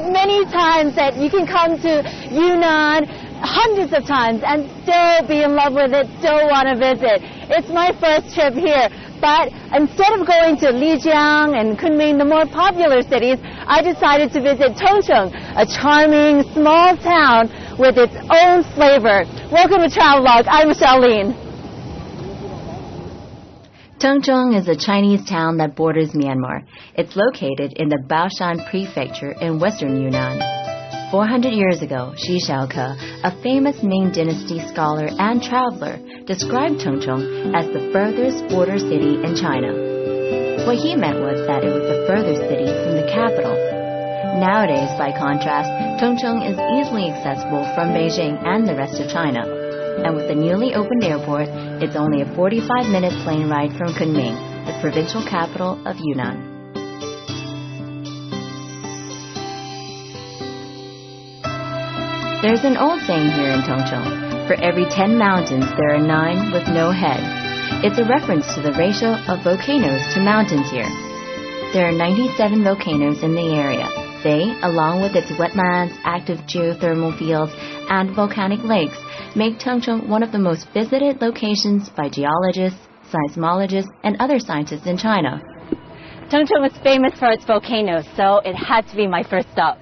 said many times that you can come to Yunnan hundreds of times and still be in love with it, still want to visit. It's my first trip here. But instead of going to Lijiang and Kunming, the more popular cities, I decided to visit Tongcheng, a charming small town with its own flavor. Welcome to Travelogue. I'm Charlene. Tongcheng is a Chinese town that borders Myanmar. It's located in the Baoshan Prefecture in western Yunnan. 400 years ago, Xi Xiaoke, a famous Ming Dynasty scholar and traveler, described Tongcheng as the furthest border city in China. What he meant was that it was the furthest city from the capital. Nowadays, by contrast, Tongcheng is easily accessible from Beijing and the rest of China. And with the newly opened airport, it's only a 45-minute plane ride from Kunming, the provincial capital of Yunnan. There's an old saying here in Tongcheng: for every 10 mountains, there are 9 with no head. It's a reference to the ratio of volcanoes to mountains here. There are 97 volcanoes in the area. They, along with its wetlands, active geothermal fields, and volcanic lakes, make Tongcheng one of the most visited locations by geologists, seismologists, and other scientists in China. Tongcheng was famous for its volcanoes, so it had to be my first stop.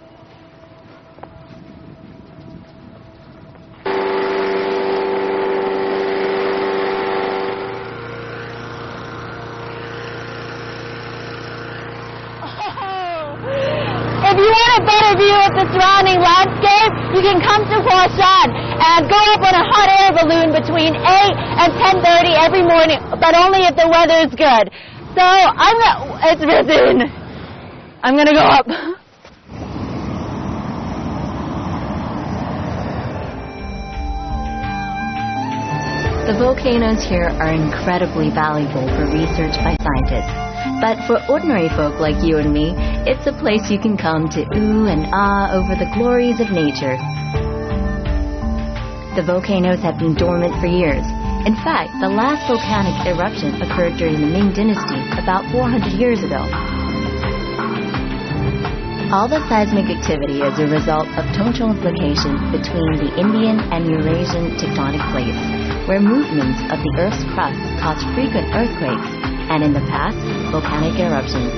If you want a better view of the surrounding landscape, you can come to Huashan and go up on a hot air balloon between 8 and 10:30 every morning, but only if the weather is good. So it's risen. I'm gonna go up. The volcanoes here are incredibly valuable for research by scientists. But for ordinary folk like you and me, it's a place you can come to ooh and ah over the glories of nature. The volcanoes have been dormant for years. In fact, the last volcanic eruption occurred during the Ming Dynasty about 400 years ago. All the seismic activity is a result of Tongcheng's location between the Indian and Eurasian tectonic plates, where movements of the Earth's crust cause frequent earthquakes, and in the past, volcanic eruptions.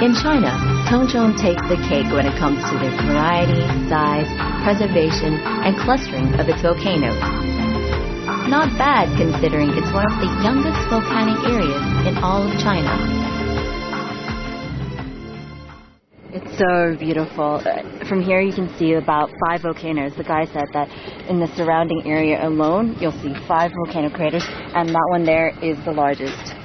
In China, Tongcheng takes the cake when it comes to the variety, size, preservation, and clustering of its volcanoes. Not bad considering it's one of the youngest volcanic areas in all of China. It's so beautiful. From here you can see about 5 volcanoes. The guy said that in the surrounding area alone, you'll see 5 volcano craters, and that one there is the largest.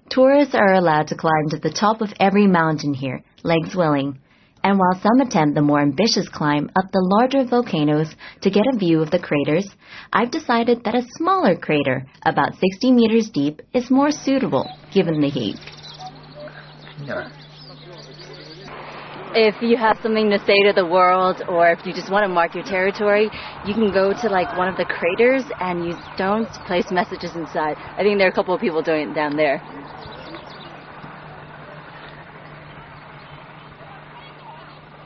Tourists are allowed to climb to the top of every mountain here, legs willing. And while some attempt the more ambitious climb up the larger volcanoes to get a view of the craters, I've decided that a smaller crater, about 60 meters deep, is more suitable given the heat. If you have something to say to the world, or if you just want to mark your territory, you can go to like one of the craters and use stones to place messages inside. I think there are a couple of people doing it down there.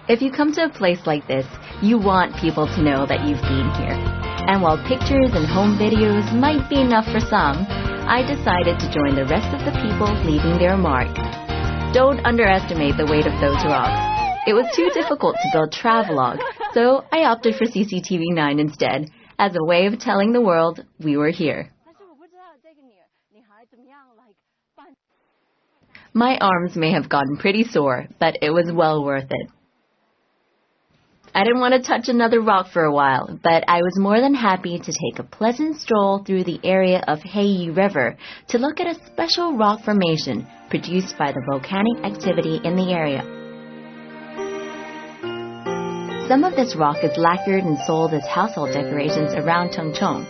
If you come to a place like this, you want people to know that you've been here. And while pictures and home videos might be enough for some, I decided to join the rest of the people leaving their mark. Don't underestimate the weight of those rocks. It was too difficult to build Travelogue, so I opted for CCTV9 instead, as a way of telling the world we were here. My arms may have gotten pretty sore, but it was well worth it. I didn't want to touch another rock for a while, but I was more than happy to take a pleasant stroll through the area of Heiyi River to look at a special rock formation produced by the volcanic activity in the area. Some of this rock is lacquered and sold as household decorations around Tongcheng.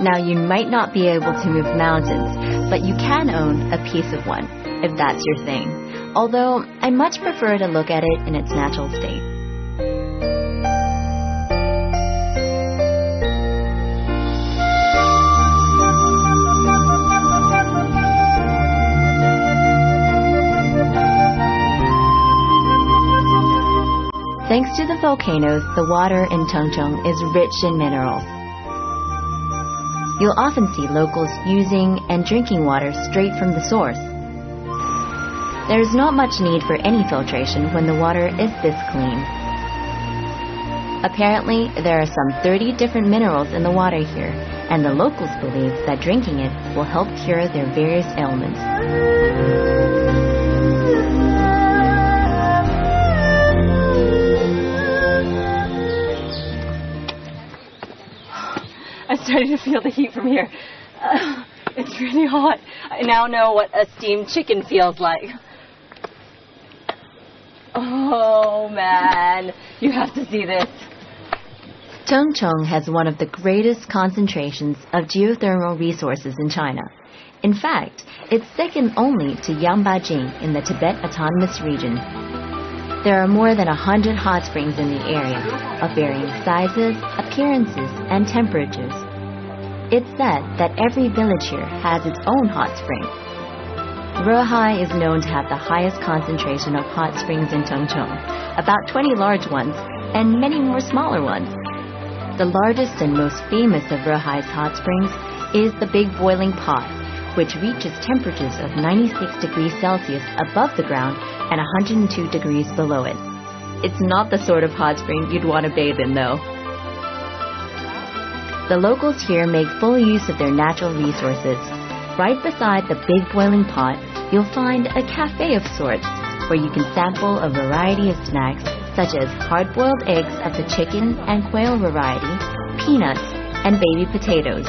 Now, you might not be able to move mountains, but you can own a piece of one, if that's your thing. Although, I much prefer to look at it in its natural state. to the volcanoes, the water in Chongqing is rich in minerals. You'll often see locals using and drinking water straight from the source. There is not much need for any filtration when the water is this clean. Apparently, there are some 30 different minerals in the water here, and the locals believe that drinking it will help cure their various ailments. I'm starting to feel the heat from here. It's really hot. I now know what a steamed chicken feels like. Oh man, you have to see this. Chongqing has one of the greatest concentrations of geothermal resources in China. In fact, it's second only to Yangbajing in the Tibet Autonomous Region. There are more than 100 hot springs in the area, of varying sizes, appearances, and temperatures. It's said that every village here has its own hot spring. Ruihai is known to have the highest concentration of hot springs in Chongqing, about 20 large ones, and many more smaller ones. The largest and most famous of Ruihai's hot springs is the Big Boiling Pot, which reaches temperatures of 96 degrees Celsius above the ground and 102 degrees below it. It's not the sort of hot spring you'd want to bathe in, though. The locals here make full use of their natural resources. Right beside the Big Boiling Pot, you'll find a cafe of sorts, where you can sample a variety of snacks, such as hard-boiled eggs of the chicken and quail variety, peanuts, and baby potatoes.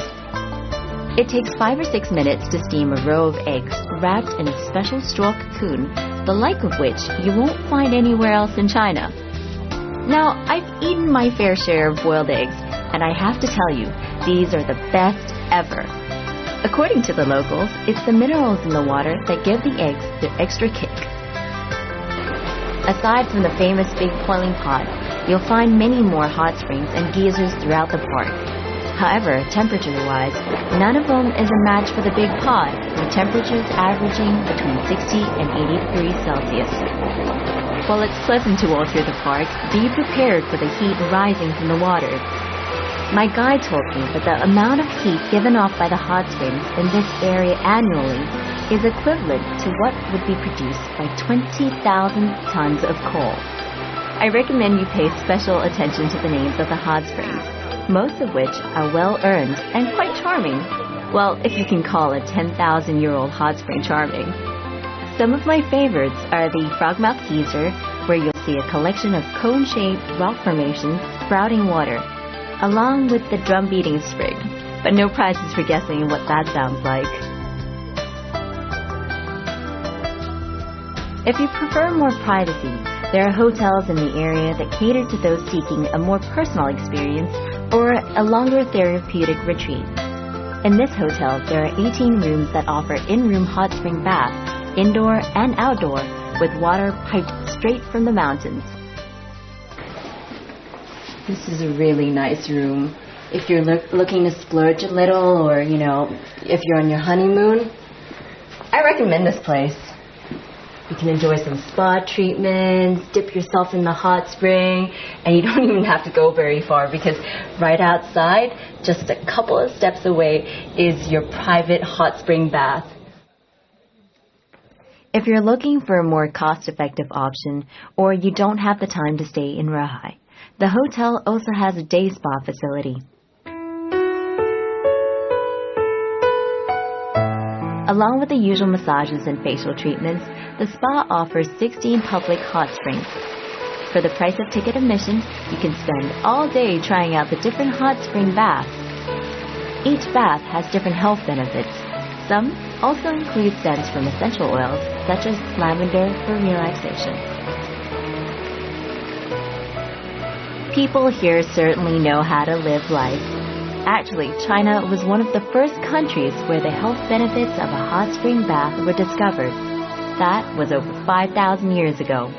It takes 5 or 6 minutes to steam a row of eggs wrapped in a special straw cocoon, the like of which you won't find anywhere else in China. Now, I've eaten my fair share of boiled eggs, and I have to tell you, these are the best ever. According to the locals, it's the minerals in the water that give the eggs their extra kick. Aside from the famous Big Boiling Pot, you'll find many more hot springs and geysers throughout the park. However, temperature-wise, none of them is a match for the Big Pot, with temperatures averaging between 60 and 80 degrees Celsius. While it's pleasant to walk through the park, be prepared for the heat rising from the water. My guide told me that the amount of heat given off by the hot springs in this area annually is equivalent to what would be produced by 20,000 tons of coal. I recommend you pay special attention to the names of the hot springs, most of which are well-earned and quite charming. Well, if you can call a 10,000-year-old hot spring charming. Some of my favorites are the Frogmouth Geyser, where you'll see a collection of cone-shaped rock formations sprouting water, along with the drum-beating spring, but no prizes for guessing what that sounds like. If you prefer more privacy, there are hotels in the area that cater to those seeking a more personal experience or a longer therapeutic retreat. In this hotel, there are 18 rooms that offer in-room hot spring baths, indoor and outdoor, with water piped straight from the mountains. This is a really nice room. If you're looking to splurge a little, or, if you're on your honeymoon, I recommend this place. You can enjoy some spa treatments, dip yourself in the hot spring, and you don't even have to go very far because right outside, just a couple of steps away, is your private hot spring bath. If you're looking for a more cost-effective option, or you don't have the time to stay in Ruihai, the hotel also has a day spa facility. Along with the usual massages and facial treatments, the spa offers 16 public hot springs. For the price of ticket admission, you can spend all day trying out the different hot spring baths. Each bath has different health benefits. Some also include scents from essential oils, such as lavender for relaxation. People here certainly know how to live life. Actually, China was one of the first countries where the health benefits of a hot spring bath were discovered. That was over 5,000 years ago.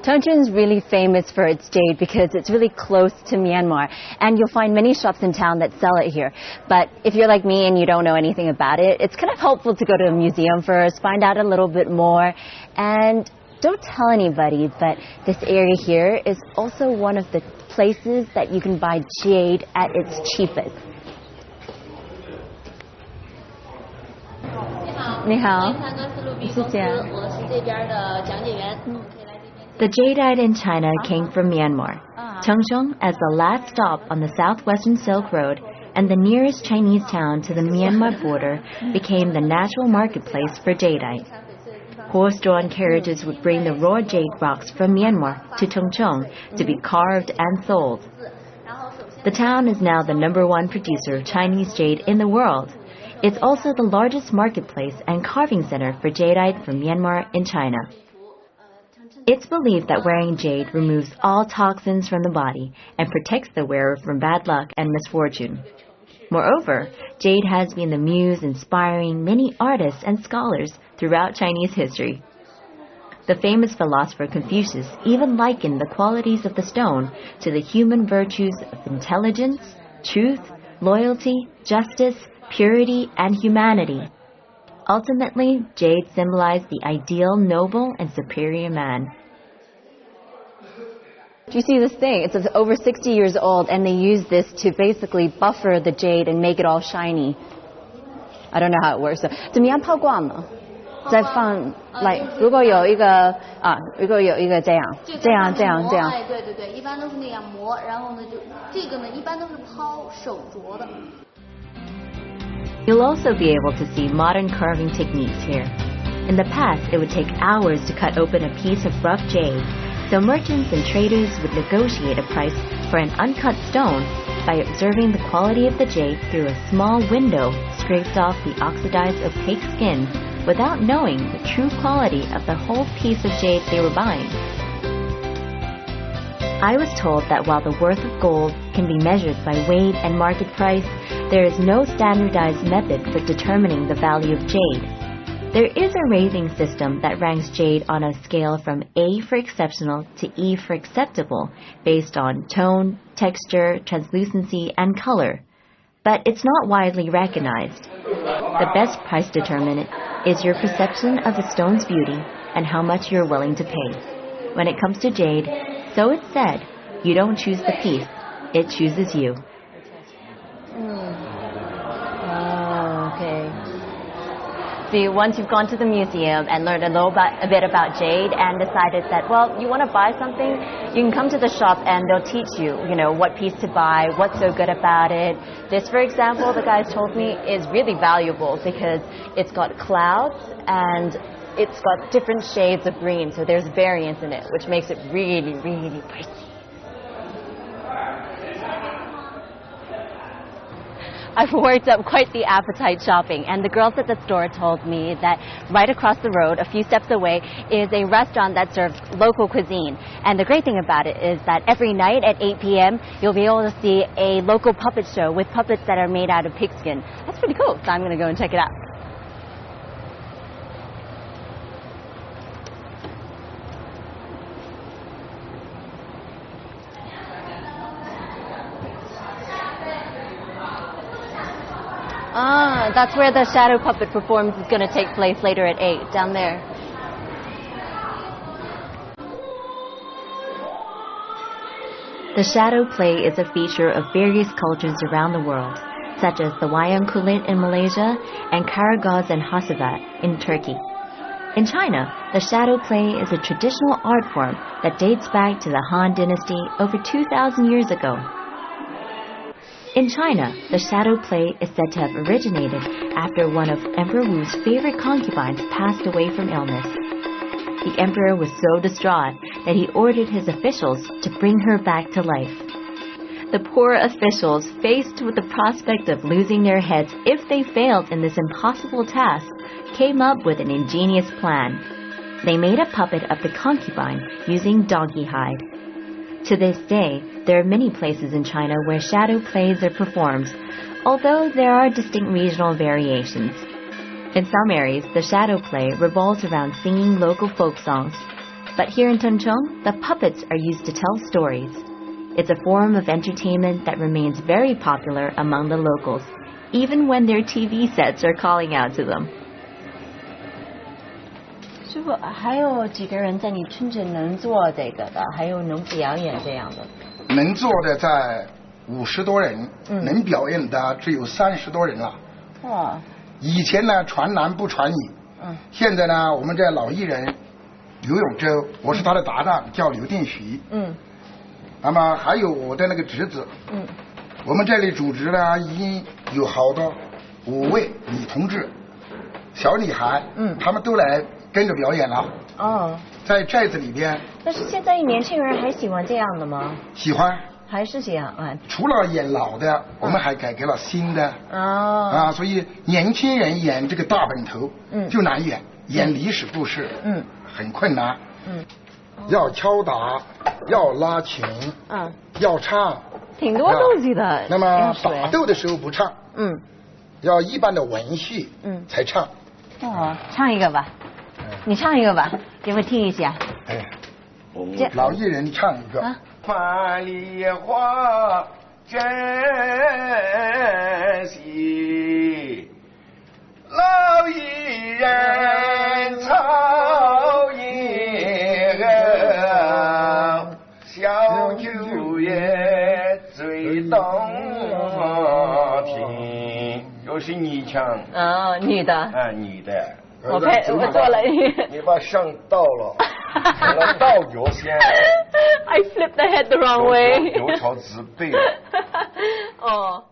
Tongchun's really famous for its jade because it's really close to Myanmar, and you'll find many shops in town that sell it here. But if you're like me and you don't know anything about it, it's kind of helpful to go to a museum first, find out a little bit more, and don't tell anybody, but this area here is also one of the places that you can buy jade at its cheapest. 你好，谢谢。 The jadeite in China came from Myanmar. Tongchung, as the last stop on the southwestern Silk Road and the nearest Chinese town to the Myanmar border, became the natural marketplace for jadeite. Horse-drawn carriages would bring the raw jade rocks from Myanmar to Tongchung to be carved and sold. The town is now the #1 producer of Chinese jade in the world. It's also the largest marketplace and carving center for jadeite from Myanmar in China. It's believed that wearing jade removes all toxins from the body and protects the wearer from bad luck and misfortune. Moreover, jade has been the muse inspiring many artists and scholars throughout Chinese history. The famous philosopher Confucius even likened the qualities of the stone to the human virtues of intelligence, truth, loyalty, justice, purity, and humanity. Ultimately, jade symbolized the ideal noble and superior man. Do you see this thing? It's over 60 years old, and they use this to basically buffer the jade and make it all shiny. I don't know how it works. 怎么样泡挂吗？再放 like 如果有一个这样，哎，对对对，一般都是那样磨，然后呢就这个呢一般都是抛手镯的。 You'll also be able to see modern carving techniques here. In the past, it would take hours to cut open a piece of rough jade, so merchants and traders would negotiate a price for an uncut stone by observing the quality of the jade through a small window scraped off the oxidized opaque skin without knowing the true quality of the whole piece of jade they were buying. I was told that while the worth of gold can be measured by weight and market price, there is no standardized method for determining the value of jade. There is a rating system that ranks jade on a scale from A for exceptional to E for acceptable based on tone, texture, translucency, and color. But it's not widely recognized. The best price determinant is your perception of the stone's beauty and how much you're willing to pay. When it comes to jade, so it's said, you don't choose the piece, it chooses you. Oh, okay. See, once you've gone to the museum and learned a bit about jade and decided that, well, you want to buy something, you can come to the shop and they'll teach you, what piece to buy, what's so good about it. This, for example, the guys told me is really valuable because it's got clouds and it's got different shades of green, so there's variance in it, which makes it really, really pricey. I've worked up quite the appetite shopping, and the girls at the store told me that right across the road, a few steps away, is a restaurant that serves local cuisine. And the great thing about it is that every night at 8 p.m., you'll be able to see a local puppet show with puppets that are made out of pigskin. That's pretty cool, so I'm going to go and check it out. Ah, that's where the shadow puppet performance is going to take place later at 8, down there. The shadow play is a feature of various cultures around the world, such as the wayang kulit in Malaysia and karagöz and hasavat in Turkey. In China, the shadow play is a traditional art form that dates back to the Han Dynasty over 2,000 years ago. In China, the shadow play is said to have originated after one of Emperor Wu's favorite concubines passed away from illness. The emperor was so distraught that he ordered his officials to bring her back to life. The poor officials, faced with the prospect of losing their heads if they failed in this impossible task, came up with an ingenious plan. They made a puppet of the concubine using donkey hide. To this day, there are many places in China where shadow plays are performed, although there are distinct regional variations. In some areas, the shadow play revolves around singing local folk songs, But here in Tongchong, the puppets are used to tell stories. It's a form of entertainment that remains very popular among the locals, even when their TV sets are calling out to them. 师傅，还有几个人在你村子能做这个的，还有能表演这样的？能做的在50多人，能表演的只有30多人了。哇！以前呢传男不传女，现在呢我们这老艺人刘永洲，我是他的搭档，叫刘定徐。那么还有我的那个侄子。我们这里组织呢已经有好多5位女同志、小女孩，他们都来跟着表演了。哦，在寨子里边。但是现在年轻人还喜欢这样的吗？喜欢，还是喜欢。除了演老的，我们还改革了新的。所以年轻人演这个大本头就难演，演历史故事很困难。要敲打，要拉琴，要唱。挺多东西的。那么打斗的时候不唱，要一般的文戏，才唱。哦，唱一个吧，你唱一个吧，给我听一下。老艺人唱一个。万里花真稀，老艺人操一个，小九爷最动听。又是女腔。女的。女的。我做了。你把上倒了。成了倒油先。I flipped the head the wrong way. 油朝直背。哦。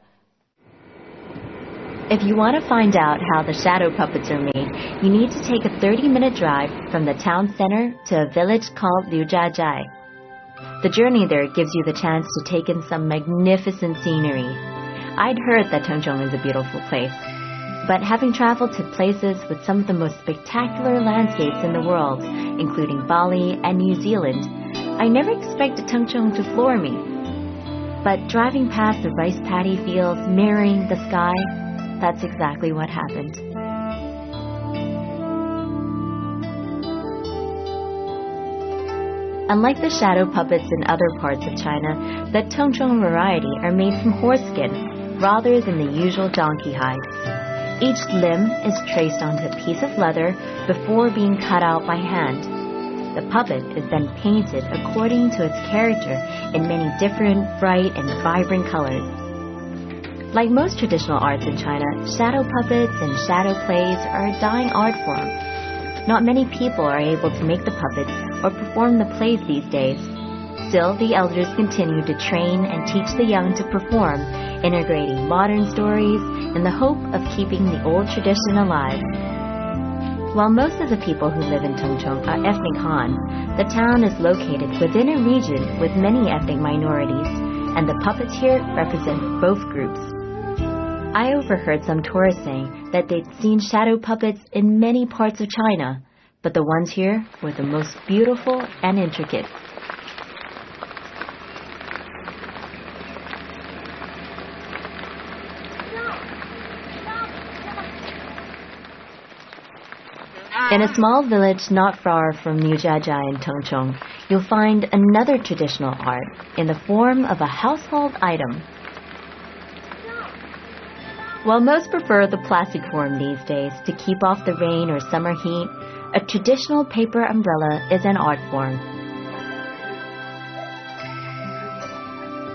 If you want to find out how the shadow puppets are made, you need to take a 30-minute drive from the town center to a village called Liujiajai. The journey there gives you the chance to take in some magnificent scenery. I'd heard that Tongchong is a beautiful place, but having traveled to places with some of the most spectacular landscapes in the world, including Bali and New Zealand, I never expected Tongchong to floor me. But driving past the rice paddy fields mirroring the sky, that's exactly what happened. Unlike the shadow puppets in other parts of China, the Tongchong variety are made from horse skin rather than the usual donkey hide. Each limb is traced onto a piece of leather before being cut out by hand. The puppet is then painted according to its character in many different, bright and vibrant colors. Like most traditional arts in China, shadow puppets and shadow plays are a dying art form. Not many people are able to make the puppets or perform the plays these days. Still, the elders continue to train and teach the young to perform, integrating modern stories in the hope of keeping the old tradition alive. While most of the people who live in Tongchong are ethnic Han, the town is located within a region with many ethnic minorities, and the puppets here represent both groups. I overheard some tourists saying that they'd seen shadow puppets in many parts of China, but the ones here were the most beautiful and intricate. In a small village not far from Liujiajai in Tongchong, you'll find another traditional art in the form of a household item. While most prefer the plastic form these days to keep off the rain or summer heat, a traditional paper umbrella is an art form.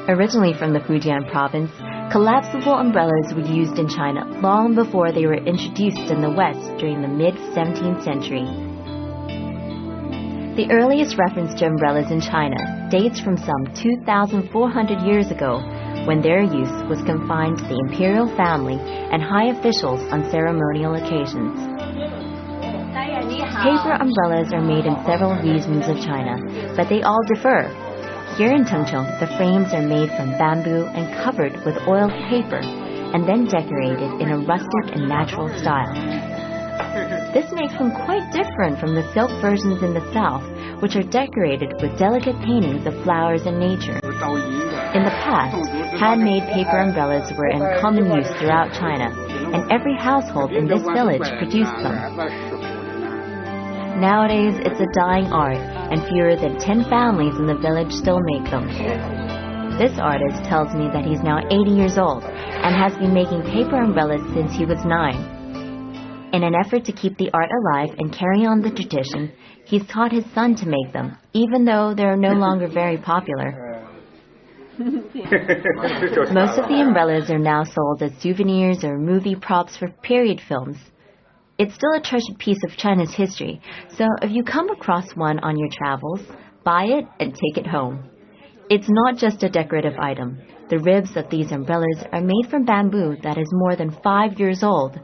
Originally from the Fujian province, collapsible umbrellas were used in China long before they were introduced in the West during the mid-17th century. The earliest reference to umbrellas in China dates from some 2,400 years ago, when their use was confined to the imperial family and high officials on ceremonial occasions. Paper umbrellas are made in several regions of China, but they all differ. Here in Tongchong, the frames are made from bamboo and covered with oiled paper, and then decorated in a rustic and natural style. This makes them quite different from the silk versions in the south, which are decorated with delicate paintings of flowers and nature. In the past, handmade paper umbrellas were in common use throughout China, and every household in this village produced them. Nowadays, it's a dying art, and fewer than 10 families in the village still make them. This artist tells me that he's now 80 years old and has been making paper umbrellas since he was 9. In an effort to keep the art alive and carry on the tradition, he's taught his son to make them, even though they're no longer very popular. Most of the umbrellas are now sold as souvenirs or movie props for period films. It's still a treasured piece of China's history, so if you come across one on your travels, buy it and take it home. It's not just a decorative item. The ribs of these umbrellas are made from bamboo that is more than 5 years old,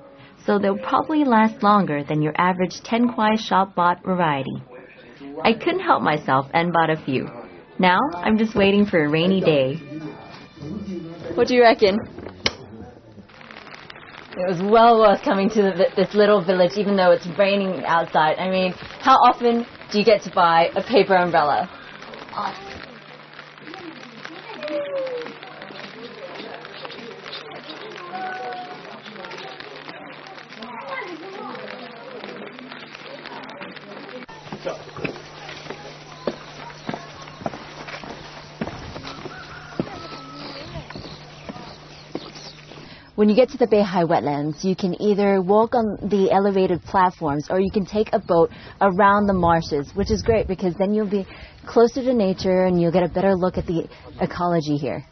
so they'll probably last longer than your average 10 kwai shop-bought variety. I couldn't help myself and bought a few. Now, I'm just waiting for a rainy day. What do you reckon? It was well worth coming to this little village, even though it's raining outside. I mean, how often do you get to buy a paper umbrella? When you get to the Beihai wetlands, you can either walk on the elevated platforms or you can take a boat around the marshes, which is great because then you'll be closer to nature and you'll get a better look at the ecology here.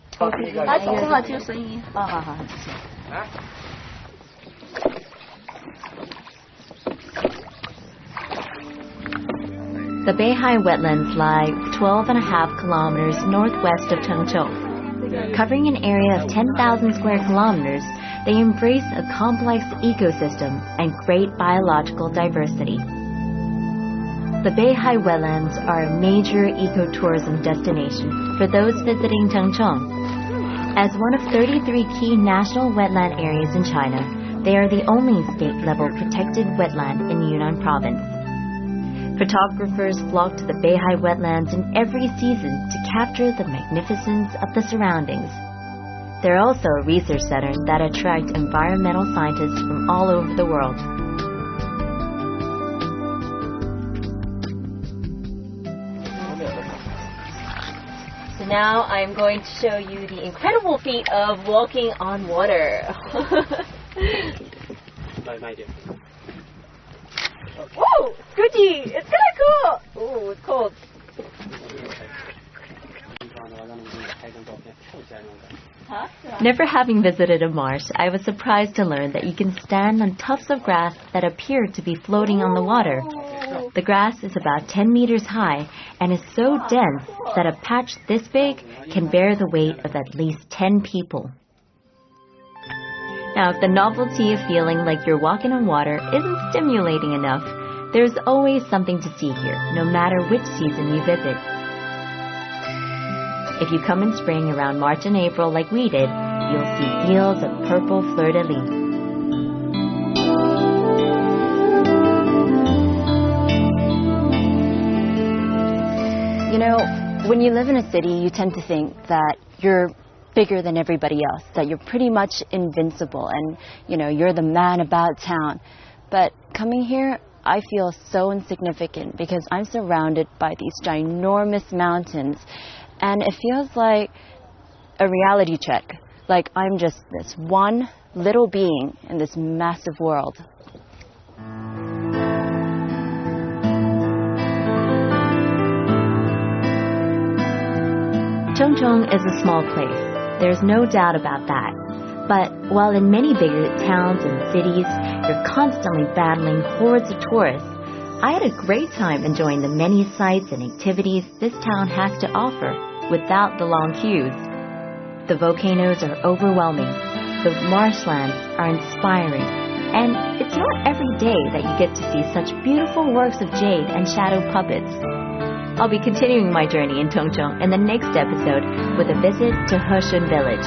The Beihai wetlands lie 12.5 kilometers northwest of Chengzhou. Covering an area of 10,000 square kilometers, they embrace a complex ecosystem and great biological diversity. The Beihai wetlands are a major ecotourism destination for those visiting Chengzhou. As one of 33 key national wetland areas in China, they are the only state-level protected wetland in Yunnan province. Photographers flock to the Beihai wetlands in every season to capture the magnificence of the surroundings. They're also a research center that attracts environmental scientists from all over the world. So now I'm going to show you the incredible feat of walking on water. Whoa, squishy! It's kind of cool! Oh, it's cold. Never having visited a marsh, I was surprised to learn that you can stand on tufts of grass that appear to be floating on the water. The grass is about 10 meters high and is so dense that a patch this big can bear the weight of at least 10 people. Now, if the novelty of feeling like you're walking on water isn't stimulating enough, there's always something to see here, no matter which season you visit. If you come in spring around March and April like we did, you'll see fields of purple fleur-de-lis. You know, when you live in a city, you tend to think that you're bigger than everybody else, that you're pretty much invincible and, you know, you're the man about town. But coming here, I feel so insignificant because I'm surrounded by these ginormous mountains and it feels like a reality check, like I'm just this one little being in this massive world. Chengzhou is a small place. There's no doubt about that. But while in many bigger towns and cities, you're constantly battling hordes of tourists, I had a great time enjoying the many sights and activities this town has to offer without the long queues. The volcanoes are overwhelming, the marshlands are inspiring, and it's not every day that you get to see such beautiful works of jade and shadow puppets. I'll be continuing my journey in Chengzhou in the next episode with a visit to Heshun Village.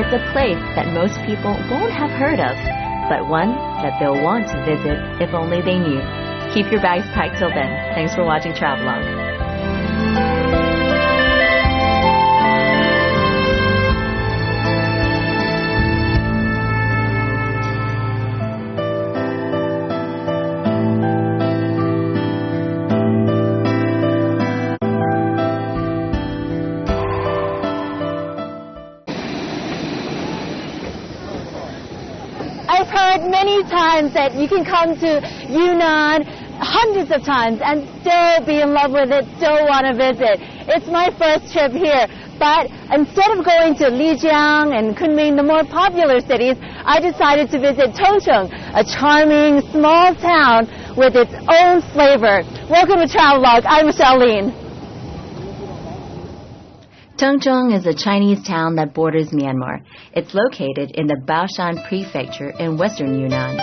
It's a place that most people won't have heard of, but one that they'll want to visit if only they knew. Keep your bags packed till then. Thanks for watching Travelogue. I've heard many times that you can come to Yunnan hundreds of times and still be in love with it, still want to visit. It's my first trip here, but instead of going to Lijiang and Kunming, the more popular cities, I decided to visit Tongcheng, a charming small town with its own flavor. Welcome to Travelogue. I'm Charlene. Tongcheng is a Chinese town that borders Myanmar. It's located in the Baoshan Prefecture in western Yunnan.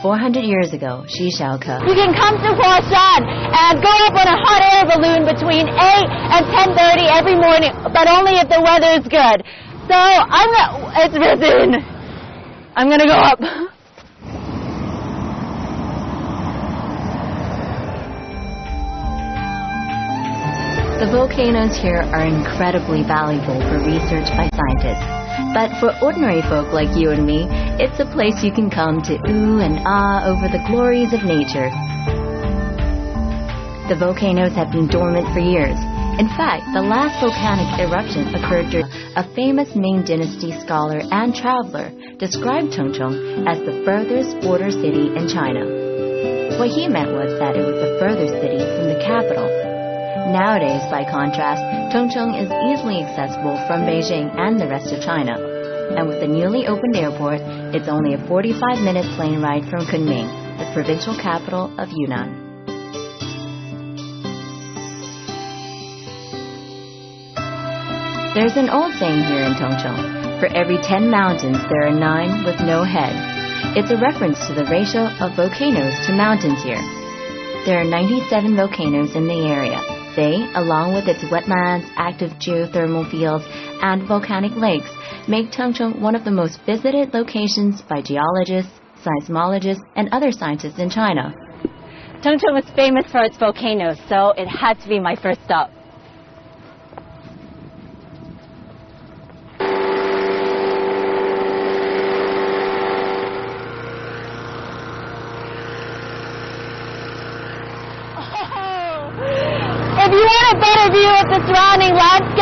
400 years ago, Xi Xiaoke. You can come to Huashan and go up on a hot air balloon between 8 and 10:30 every morning, but only if the weather is good. So it's risen. I'm gonna go up. The volcanoes here are incredibly valuable for research by scientists. But for ordinary folk like you and me, it's a place you can come to ooh and ah over the glories of nature. The volcanoes have been dormant for years. In fact, the last volcanic eruption occurred during a famous Ming Dynasty scholar and traveler described Tongcheng as the furthest border city in China. What he meant was that it was the furthest city from the capital. Nowadays, by contrast, Tongcheng is easily accessible from Beijing and the rest of China. And with the newly opened airport, it's only a 45-minute plane ride from Kunming, the provincial capital of Yunnan. There's an old saying here in Tongcheng: for every 10 mountains, there are 9 with no head. It's a reference to the ratio of volcanoes to mountains here. There are 97 volcanoes in the area. They, along with its wetlands, active geothermal fields, and volcanic lakes, make Tongcheng one of the most visited locations by geologists, seismologists, and other scientists in China. Tongcheng was famous for its volcanoes, so it had to be my first stop. If you want a better view of the surrounding landscape,